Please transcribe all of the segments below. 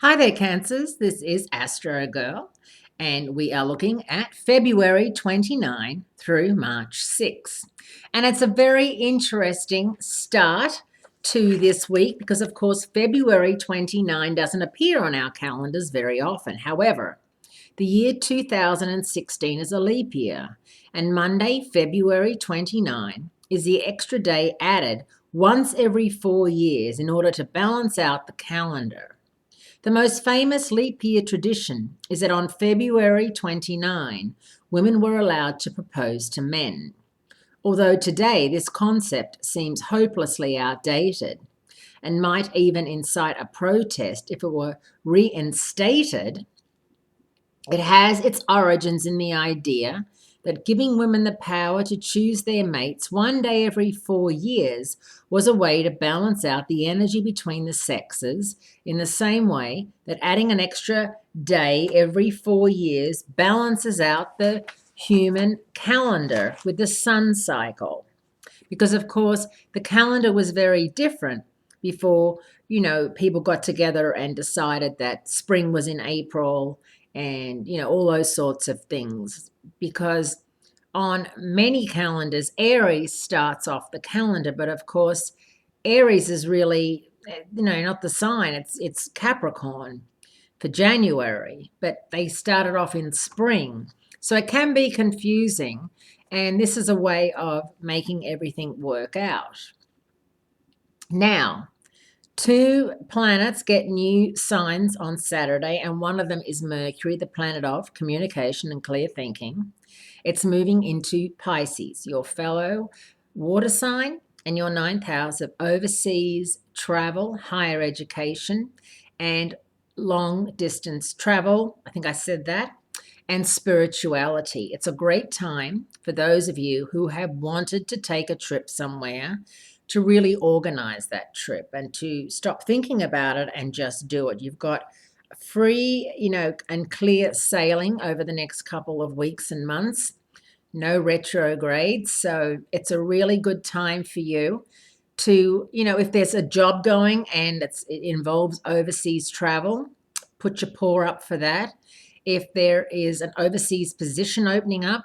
Hi there, Cancers. This is Astrogirl, and we are looking at February 29 through March 6. And it's a very interesting start to this week because, of course, February 29 doesn't appear on our calendars very often. However, the year 2016 is a leap year, and Monday, February 29, is the extra day added once every 4 years in order to balance out the calendar. The most famous leap year tradition is that on February 29, women were allowed to propose to men. Although today this concept seems hopelessly outdated and might even incite a protest if it were reinstated, it has its origins in the idea that giving women the power to choose their mates one day every 4 years was a way to balance out the energy between the sexes, in the same way that adding an extra day every 4 years balances out the human calendar with the sun cycle. Because, of course, the calendar was very different before, people got together and decided that spring was in April and, all those sorts of things. Because on many calendars, Aries starts off the calendar, but of course, Aries is really, not the sign, it's Capricorn for January, but they started off in spring. So it can be confusing, and this is a way of making everything work out. Now, two planets get new signs on Saturday, and one of them is Mercury, the planet of communication and clear thinking. It's moving into Pisces, your fellow water sign, and your ninth house of overseas travel, higher education, and long distance travel. I think I said that. And spirituality. It's a great time for those of you who have wanted to take a trip somewhere to really organize that trip and to stop thinking about it and just do it. You've got free, and clear sailing over the next couple of weeks and months. No retrogrades. So it's a really good time for you to, if there's a job going and it involves overseas travel, put your paw up for that. If there is an overseas position opening up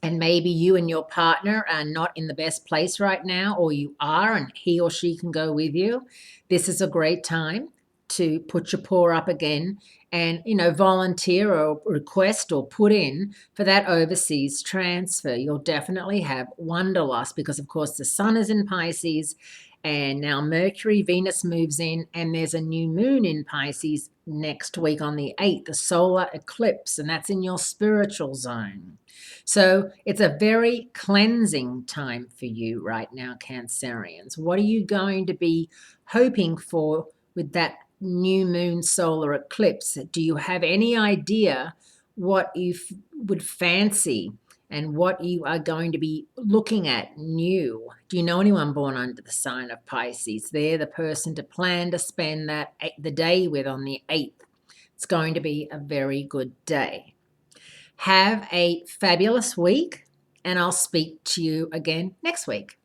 and maybe you and your partner are not in the best place right now, or you are and he or she can go with you, this is a great time to put your paw up again and, volunteer or request or put in for that overseas transfer. You'll definitely have wanderlust because, of course, the sun is in Pisces and now Mercury, Venus moves in, and there's a new moon in Pisces next week on the 8th, the solar eclipse, and that's in your spiritual zone. So it's a very cleansing time for you right now, Cancerians. What are you going to be hoping for with that new moon solar eclipse? Do you have any idea what you would fancy and what you are going to be looking at new? Do you know anyone born under the sign of Pisces? They're the person to plan to spend the day with on the 8th. It's going to be a very good day. Have a fabulous week, and I'll speak to you again next week.